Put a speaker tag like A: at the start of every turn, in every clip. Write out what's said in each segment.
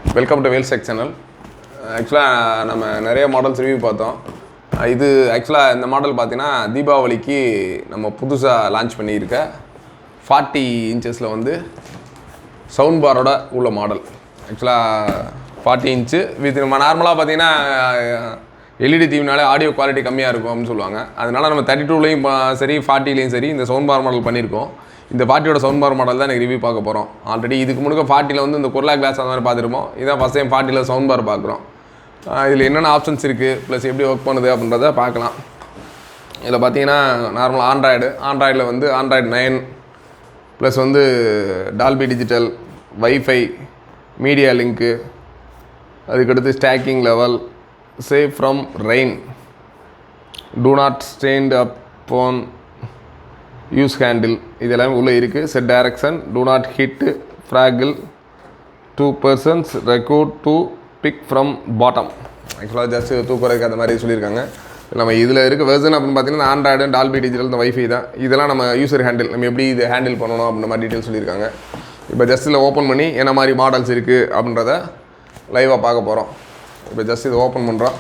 A: Welcome to வேல்செக் channel. ஆக்சுவலாக நம்ம நிறைய மாடல்ஸ் ரிவ்யூ பார்த்தோம். இது ஆக்சுவலாக இந்த மாடல் பார்த்தீங்கன்னா தீபாவளிக்கு நம்ம புதுசாக லான்ச் பண்ணியிருக்க 40 இன்ச்சஸில் வந்து சவுண்ட் பாரோட உள்ள மாடல். ஆக்சுவலாக 40 இன்ச்சு வித் நம்ம நார்மலாக பார்த்தீங்கன்னா எல்இடி டிவினாலே ஆடியோ குவாலிட்டி கம்மியாக இருக்கும் அப்படின்னு சொல்லுவாங்க. அதனால் நம்ம 32லையும் சரி 40லையும் சரி இந்த சவுண்ட் பார் மாடல் பண்ணியிருக்கோம். இந்த 40யோட சவுண்ட் பார் மாடல் தான் எனக்கு ரிவ்யூ பார்க்க போகிறோம். ஆல்ரெடி இதுக்கு முன்னாடி 40ல் வந்து இந்த குர்லா கிளாஸ் அந்த மாதிரி பார்த்துருப்போம். இதான் ஃபஸ்ட் டைம் 40ல் சவுண்ட் பார் பார்க்குறோம். இதில் என்னென்ன ஆப்ஷன்ஸ் இருக்குது ப்ளஸ் எப்படி ஒர்க் பண்ணுது அப்படின்றத பார்க்கலாம். இதில் பார்த்தீங்கன்னா நார்மல் ஆண்ட்ராய்டில் வந்து ஆண்ட்ராய்டு 9 ப்ளஸ் வந்து Dolby digital, WiFi, media link, அதுக்கடுத்து stacking level, save from rain, do not stand upon use handle, இது எல்லாமே உள்ளே இருக்குது. Set direction, do not hit, fragile, 2 persons required to pick from bottom. ஆக்சுவலாக just தூக்குறதுக்கு அந்த மாதிரி சொல்லியிருக்காங்க. நம்ம இதில் இருக்க வெர்ஷன் அப்படின்னு பார்த்தீங்கன்னா ஆண்ட்ராய்டு, டால்பி டிஜிட்டல், இந்த வைஃபை தான். இதெல்லாம் நம்ம யூசர் ஹேண்டில், நம்ம எப்படி இது ஹேண்டில் பண்ணணும் அப்படின்ற மாதிரி டீட்டெயில் சொல்லியிருக்காங்க. இப்போ ஜஸ்ட் இதில் ஓப்பன் பண்ணி என்ன மாதிரி மாடல்ஸ் இருக்குது அப்படின்றத லைவாக பார்க்க போகிறோம். இப்போ ஜஸ்ட் இதை ஓப்பன் பண்ணுறோம்.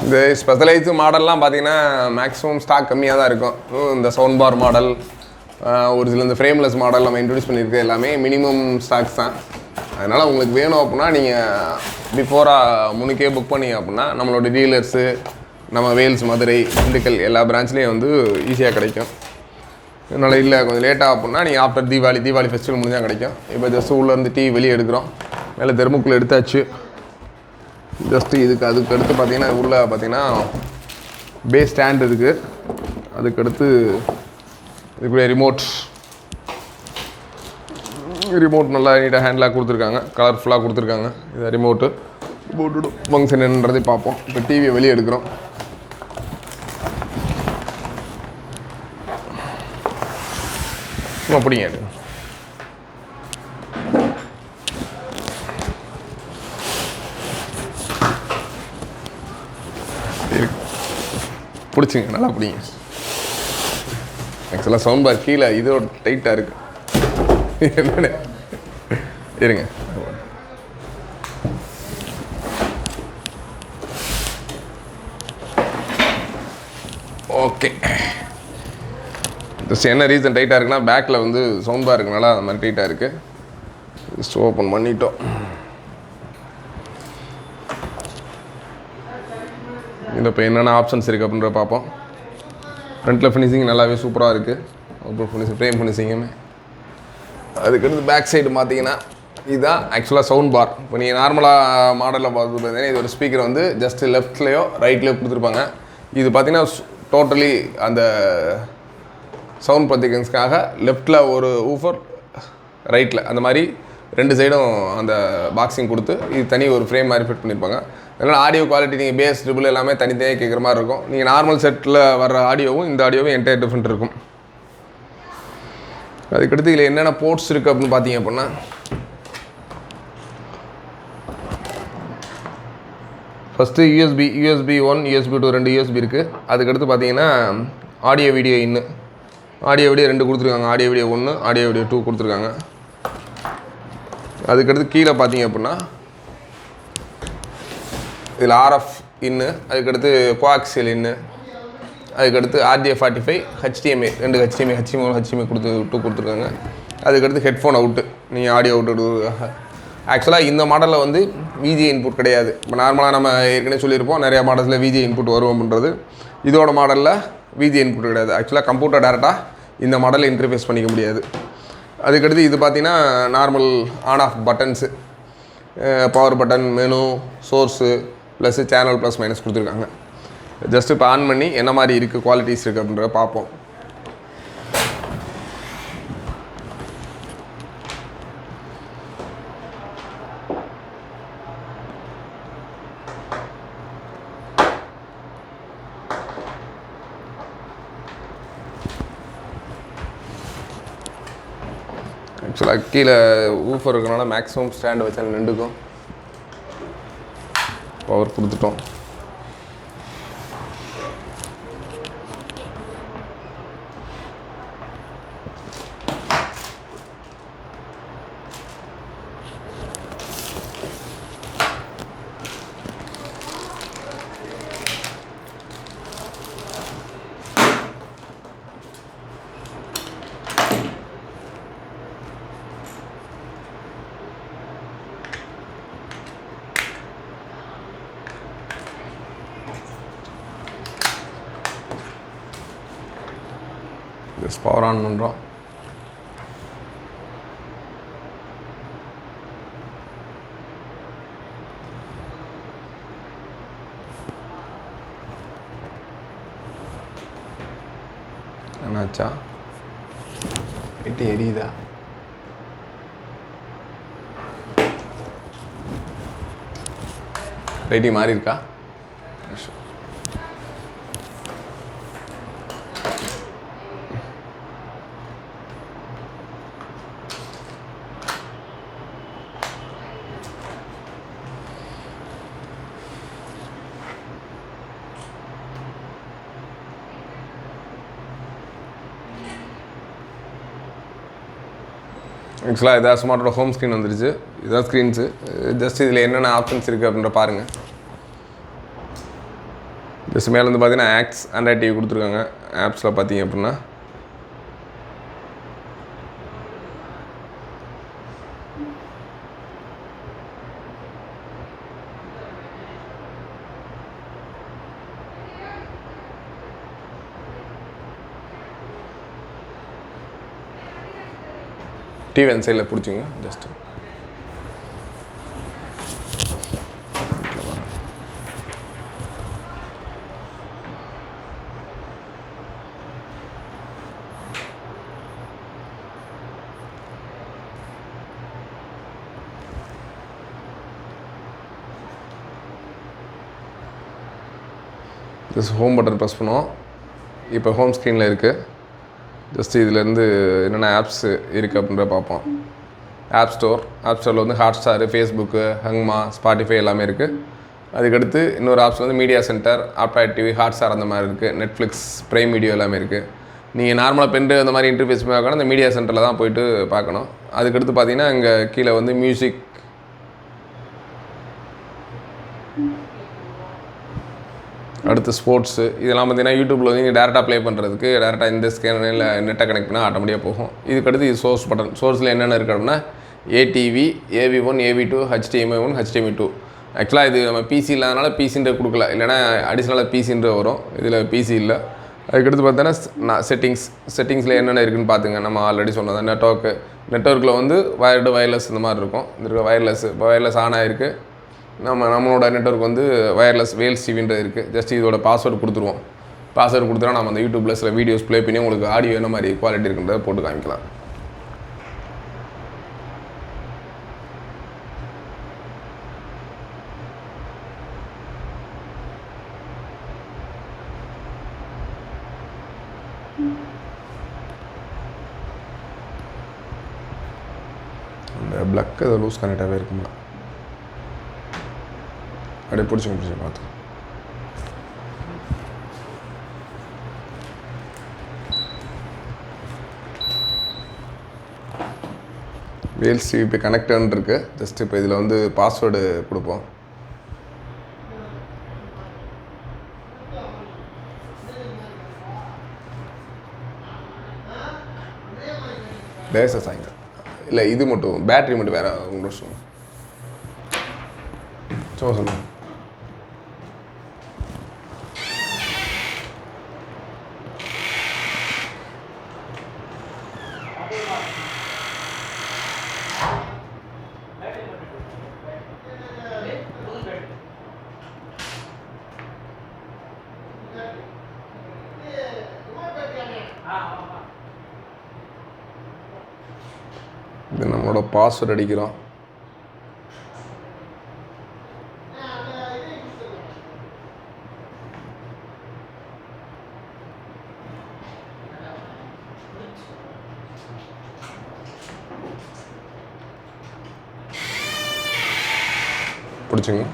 A: இந்த ஸ்பெஷலைஸ்டு மாடல்லாம் பார்த்தீங்கன்னா மேக்ஸிமம் ஸ்டாக் கம்மியாக தான் இருக்கும். இந்த சவுண்ட் பார் மாடல், ஒரு சில இந்த ஃப்ரேம்லெஸ் மாடல் நம்ம இன்ட்ரடியூஸ் பண்ணியிருக்க எல்லாமே மினிமம் ஸ்டாக்ஸ் தான். அதனால் உங்களுக்கு வேணும் அப்படின்னா நீங்கள் பிஃபோராக முன்னுக்கே புக் பண்ணிங்க அப்படின்னா நம்மளோட டீலர்ஸு, நம்ம வேல்ஸ், மதுரை, திண்டுக்கல் எல்லா பிரான்ச்லேயும் வந்து ஈஸியாக கிடைக்கும். அதனால் இல்லை கொஞ்சம் லேட்டாக அப்படின்னா நீங்கள் ஆஃப்டர் தீபாவளி ஃபெஸ்டிவல் முடிஞ்சால் கிடைக்கும். இப்போ ஜஸ்ட் உள்ளேருந்து டிவி வெளியே எடுக்கிறோம். மேலே தெர்முக்குள்ளே எடுத்தாச்சு. ஜஸ்ட்டு அதுக்கு அடுத்து பார்த்தீங்கன்னா உள்ளே பார்த்தீங்கன்னா பேஸ் ஸ்டாண்ட் இருக்குது. அதுக்கடுத்து இதுக்குள்ளே ரிமோட் நல்லா நீட்டாக ஹேண்டிலாக கொடுத்துருக்காங்க, கலர்ஃபுல்லாக கொடுத்துருக்காங்க. இதை ரிமோட்டு ஃபங்க்ஷன் என்னன்றதை பார்ப்போம். இப்போ டிவியை வெளியே எடுக்கிறோம். அப்படிங்க பிடிச்சிங்க, நல்லா பிடிங்க. ஆக்சுவலாக சவுண்ட் பார் கீழே இதோட டைட்டாக இருக்குது. என்னென்ன இருங்க. ஓகே, ஜஸ்ட் என்ன ரீசன் டைட்டாக இருக்குன்னா பேக்கில் வந்து சவுண்ட் பார் இருக்குனால அந்த மாதிரி டைட்டாக இருக்குது. ஜஸ்ட் ஓப்பன் பண்ணிட்டோம். இதில் இப்போ என்னென்ன ஆப்ஷன்ஸ் இருக்குது அப்படின்ற பார்ப்போம். ஃப்ரண்ட்டில் ஃபினிஷிங் நல்லாவே சூப்பராக இருக்குது. அப்புறம் ஃப்ரேம் ஃபினிஷிங்குமே. அதுக்கடுத்து பேக் சைடு பார்த்தீங்கன்னா இதுதான் ஆக்சுவலாக சவுண்ட் பார். இப்போ நீங்கள் நார்மலாக மாடலில் பார்த்து பார்த்தீங்கன்னா இது ஒரு ஸ்பீக்கர் வந்து ஜஸ்ட்டு லெஃப்ட்லேயோ ரைட்லேயோ கொடுத்துருப்பாங்க. இது பார்த்தீங்கன்னா டோட்டலி அந்த சவுண்ட் ப்ரொஜெக்ஷன்ஸ்க்காக லெஃப்ட்டில் ஒரு ஊஃபர், ரைட்டில் அந்த மாதிரி 2 சைடும் அந்த பாக்ஸிங் கொடுத்து இது தனி ஒரு ஃப்ரேம் மாதிரி ஃபிட் பண்ணியிருப்பாங்க. அதனால் ஆடியோ குவாலிட்டி நீங்கள் பேஸ், ட்ரிபிள் எல்லாமே தனித்தனியாக கேட்குற மாதிரி இருக்கும். நீங்கள் நார்மல் செட்டில் வர்ற ஆடியோவும் இந்த ஆடியோவும் என்டையர் டிஃப்ரெண்ட் இருக்கும். அதுக்கடுத்து இதில் என்னென்ன போர்ட்ஸ் இருக்குது அப்படின்னு பார்த்தீங்க அப்படின்னா ஃபஸ்ட்டு யூஎஸ்பி 1, USB 2 2 USB இருக்குது. அதுக்கடுத்து பார்த்தீங்கன்னா ஆடியோ வீடியோ 2 கொடுத்துருக்காங்க. ஆடியோ வீடியோ 1, ஆடியோ வீடியோ 2 கொடுத்துருக்காங்க. அதுக்கடுத்து கீழே பார்த்தீங்க அப்படின்னா இதில் RF இன்னு, அதுக்கடுத்து கோஆக்சியல் இன்னு, அதுக்கடுத்து RJ45, HDMI 2 HDMI கொடுத்துருக்காங்க. அதுக்கடுத்து ஹெட்ஃபோன் அவுட்டு, நீங்கள் ஆடியோ அவுட்டு. ஆக்சுவலாக இந்த மாடலில் வந்து VGA இன்புட் கிடையாது. இப்போ நார்மலாக நம்ம ஏற்கனவே சொல்லியிருப்போம் நிறையா மாடல்ஸில் VGA இன்புட் வரும் அப்படின்றது. இதோட மாடலில் VGA இன்புட் கிடையாது. ஆக்சுவலாக கம்ப்யூட்டர் டேரெக்டாக இந்த மாடலில் இன்டர்ஃபேஸ் பண்ணிக்க முடியாது. அதுக்கடுத்து இது பார்த்திங்கன்னா normal on off buttons, power button, menu, source, plus channel plus minus கொடுத்துருக்காங்க. ஜஸ்ட் இப்போ ஆன் பண்ணி என்ன மாதிரி இருக்குது, குவாலிட்டிஸ் இருக்குது அப்படின்றத பார்ப்போம். ஆக்சுவலாக கீழே ஊஃபர் இருக்கனால மேக்ஸிமம் ஸ்டாண்ட் வச்சா நின்றுக்கும். பவர் கொடுத்துட்டோம். ஜஸ்ட் பவர் ஆன் பண்ணுறோம். என்னாச்சா? வெட்டி எரியுதா? லைட்டி மாறி இருக்கா? ஆக்சுவலாக இதான் ஸ்மார்ட்டோட ஹோம் ஸ்க்ரீன் வந்துருச்சு. இதுதான் ஸ்க்ரீன்ஸு. ஜஸ்ட் இதில் என்னென்ன ஆப்ஷன்ஸ் இருக்குது அப்படின்ற பாருங்கள். ஜஸ்ட் மேலே வந்து பார்த்தீங்கன்னா ஆக்ஸ் ஆண்ட்ராய்ட் டிவி கொடுத்துருக்காங்க. ஆப்ஸில் பார்த்தீங்க அப்படின்னா டிவி அந்த சைடில் பிடிச்சிங்க. Just just home button press பண்ணுவோம். இப்போ ஹோம் ஸ்க்ரீனில் இருக்குது. ஜஸ்ட் இதிலேருந்து என்னென்ன ஆப்ஸ் இருக்குது அப்படின்ற பார்ப்போம். ஆப் ஸ்டோரில் வந்து ஹாட்ஸ்டாரு, ஃபேஸ்புக்கு, ஹங்மா, ஸ்பாட்டிஃபை எல்லாமே இருக்குது. அதுக்கடுத்து இன்னொரு ஆப்ஸ் வந்து மீடியா சென்டர், ஆப்டாய்ட் டிவி, ஹாட்ஸ்டார் அந்த மாதிரி இருக்குது. நெட்ஃப்ளிக்ஸ், ப்ரைம் வீடியோ எல்லாமே இருக்குது. நீங்கள் நார்மலாக பென்ட்ரைவ் அந்த மாதிரி இன்டர்ஃபேஸ் பார்க்கணும், அந்த மீடியா சென்டரில் தான் போய்ட்டு பார்க்கணும். அதுக்கடுத்து பார்த்தீங்கன்னா இங்கே கீழே வந்து மியூசிக், அடுத்து ஸ்போர்ட்ஸு, இதெல்லாம் பார்த்தீங்கன்னா யூடியூப்பில் வந்து நீங்கள் டேரெக்டாக ப்ளே பண்ணுறதுக்கு டேரெக்டாக இந்த ஸ்கேனில் நெட்டை கனெக்ட் பண்ணால் ஆட்டோமேட்டிக்காக போகும். இதுக்கடுத்து இது சோர்ஸ் பட்டன். சோர்ஸில் என்னென்ன இருக்குது அப்படின்னா ATV, AV1, AV2, HDMI1, HDMI2. ஆக்சுவலாக இது நம்ம பிசி இல்லாதனால பிசின்ற கொடுக்கல, இல்லைனா அடிஷ்னலாக பிசின்ற வரும். இதில் பிசி இல்லை. அதுக்கடுத்து பார்த்தோன்னா செட்டிங்ஸில் என்னென்ன இருக்குதுன்னு பார்த்துங்க. நம்ம ஆல்ரெடி சொன்னது நெட்ஒர்க்கில் வந்து வயர்லெஸ் இந்த மாதிரி இருக்கும். இந்த வயர்லெஸ் ஆன் ஆகிருக்கு. நம்மளோட நெட்வொர்க் வந்து வயர்லெஸ் வேல்ஸ் டிவின்றது இருக்குது. ஜஸ்ட் இதோட பாஸ்வேர்டு கொடுத்துருவோம். பாஸ்வேர்டு கொடுத்தா நம்ம அந்த யூடியூப்பில் சில வீடியோஸ் ப்ளே பண்ணி உங்களுக்கு ஆடியோ என்ன மாதிரி குவாலிட்டி இருக்குன்றதை போட்டு காமிக்கலாம். அந்த பிளக் அதை லூஸ் கனெக்டாகவே இருக்குமா? அப்படியே பிடிச்சி பார்த்து வேல்ஸ் டிவி இப்போ கனெக்டன் இருக்குது. ஜஸ்ட் இப்போ இதில் வந்து பாஸ்வேர்டு கொடுப்போம். லேசா சாய்ங்க இல்லை, இது மட்டும் பேட்ரி மட்டும் வேறு உங்களுக்கு சும்மா சொல்லுங்கள். இது நம்மளோட பாஸ்வேர்டு அடிக்கிறோம். பிடிச்சிங்க.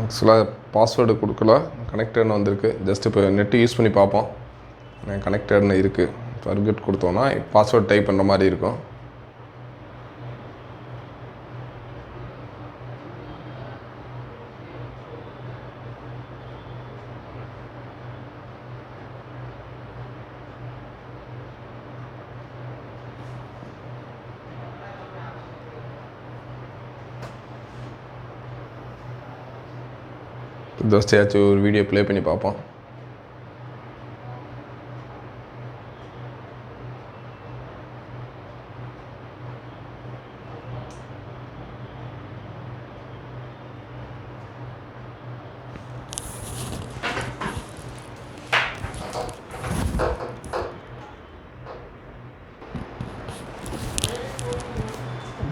A: ஆக்சுவலாக பாஸ்வேர்டு கொடுக்கல, கனெக்டட்னு வந்திருக்கு. ஜஸ்ட் இப்போ நெட்டு யூஸ் பண்ணி பார்ப்போம். கனெக்டட்னு இருக்குது. ஃபர்கெட் கொடுத்தோன்னா பாஸ்வேர்டு டைப் பண்ணுற மாதிரி இருக்கும். ஜஸ்ட் ஏதாச்சும் ஒரு வீடியோ ப்ளே பண்ணி பார்ப்போம்.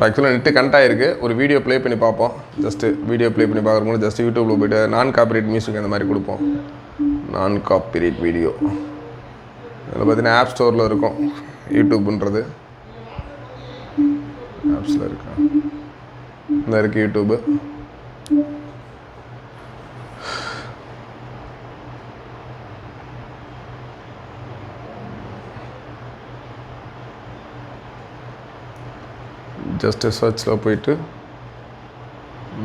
A: ஆக்சுவலாக நெட்டு கனெக்ட் ஆகிருக்கு. ஒரு வீடியோ ப்ளே பண்ணி பார்ப்போம். ஜஸ்ட்டு வீடியோ ப்ளே பண்ணி பார்க்கும்போது ஜஸ்ட் யூடியூப்பில் போய்ட்டு நான் காப்பிரைட் மியூசிக் அந்த மாதிரி கொடுப்போம். நான் காப்பிரைட் வீடியோ அதில் பார்த்தீங்கன்னா ஆப் ஸ்டோரில் இருக்கும். யூடியூப்ன்றது ஆப்ஸில் இருக்கா, இந்த இருக்குது யூடியூப்பு. ஜஸ்ட்டு சர்ச்சில் போயிட்டு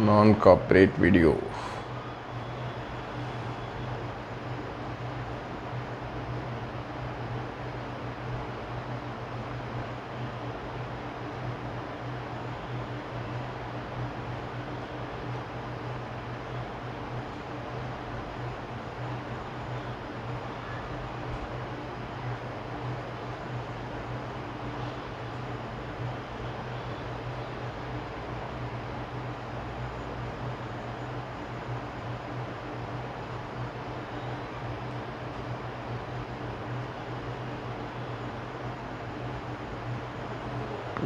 A: நான் காப்பிரைட் வீடியோ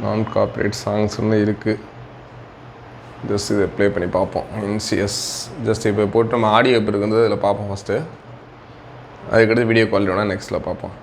A: நான் காப்பிரைட் சாங்ஸ்னு இருக்குது. ஜஸ்ட் இதை ப்ளே பண்ணி பார்ப்போம். இன்சிஎஸ் ஜஸ்ட் இப்போ போட்டு நம்ம ஆடியோ எப்படி இருக்குது இதில் பார்ப்போம் ஃபஸ்ட்டு. அதுக்கடுத்து வீடியோ குவாலிட்டி வேணால் நெக்ஸ்ட்டில் பார்ப்போம்.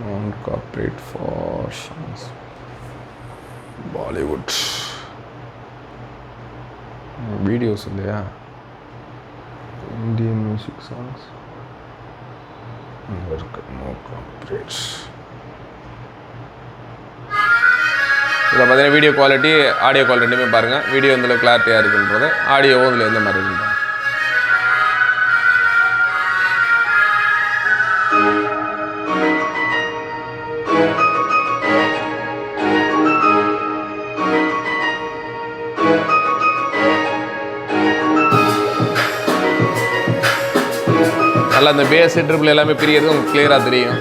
A: Non corporate for songs. Bollywood videos இல்லையா, Indian music songs இருக்கு. No corporate. இதில் பார்த்தீங்கன்னா வீடியோ குவாலிட்டி ஆடியோ குவாலிட்டி ரெண்டுமே பாருங்கள். வீடியோ இதில் கிளாரிட்டியாக இருக்குன்றது, ஆடியோவும் இதில் எந்த மாதிரி இருக்குன்றது. நல்லா இந்த பேஸ் ட்ரிபிள் எல்லாமே பிரியறது உங்களுக்கு கிளியராக தெரியும்.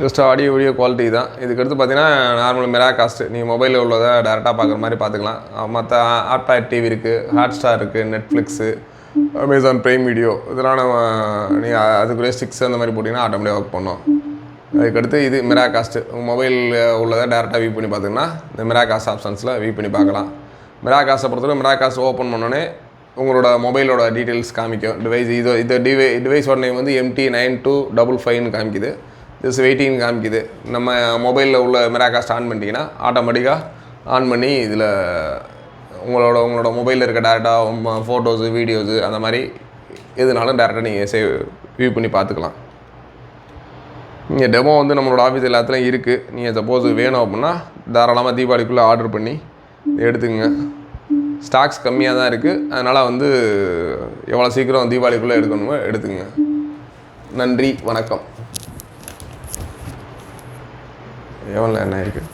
A: ஜஸ்ட் ஆடியோ வீடியோ குவாலிட்டி தான். இதுக்கடுத்து பார்த்தீங்கன்னா நார்மல் மிராகாஸ்ட் நீங்கள் மொபைலில் உள்ளதை டேரெக்டாக பார்க்குற மாதிரி பார்த்துக்கலாம். மற்ற ஆட்பாட் டிவி இருக்குது, ஹாட்ஸ்டார் இருக்குது, நெட்ஃப்ளிக்ஸு, அமேசான் ப்ரைம் வீடியோ இதெல்லாம் நீங்கள் அதுக்குள்ளே ஸ்டிக்ஸ் அந்த மாதிரி போட்டிங்கன்னா ஆட்டோமேட்டிக்காக ஒர்க் பண்ணோம். அதுக்கடுத்து இது மிராகாஸ்ட்டு உங்கள் மொபைலில் உள்ளதை டேரெக்டாக வியூ பண்ணி பார்த்திங்கன்னா இந்த மிராகாஸ்ட் ஆப்ஷன்ஸில் வியூ பண்ணி பார்க்கலாம். மிராகாஸ்ட்டை பொறுத்தவரை மிராகாஸ்ட் ஓப்பன் பண்ணோன்னே உங்களோட மொபைலோட டீட்டெயில்ஸ் காமிக்கும். டிவைஸ் இந்த டிவைஸோட நேம் வந்து MT9255 காமிக்குது. ஜஸ்ட் வெயிட்டிங் காமிக்குது. நம்ம மொபைலில் உள்ள மிராகாஸ்ட் ஆன் பண்ணிட்டீங்கன்னா ஆட்டோமேட்டிக்காக ஆன் பண்ணி இதில் உங்களோட மொபைலில் இருக்க டேரெக்டாக ஃபோட்டோஸு, வீடியோஸு அந்த மாதிரி எதுனாலும் டேரெக்டாக நீங்கள் வியூ பண்ணி பார்த்துக்கலாம். இங்கே டெமோ வந்து நம்மளோட ஆஃபீஸ் எல்லாத்துலையும் இருக்குது. நீங்கள் சப்போஸ் வேணும் அப்படின்னா தாராளமாக தீபாவளிக்குள்ளே ஆர்டர் பண்ணி எடுத்துங்க. ஸ்டாக்ஸ் கம்மியாக தான் இருக்குது. அதனால் வந்து எவ்வளோ சீக்கிரம் தீபாவளிக்குள்ளே எடுக்கணுமோ எடுத்துங்க. நன்றி, வணக்கம். எவ்வளோ என்ன இருக்குது.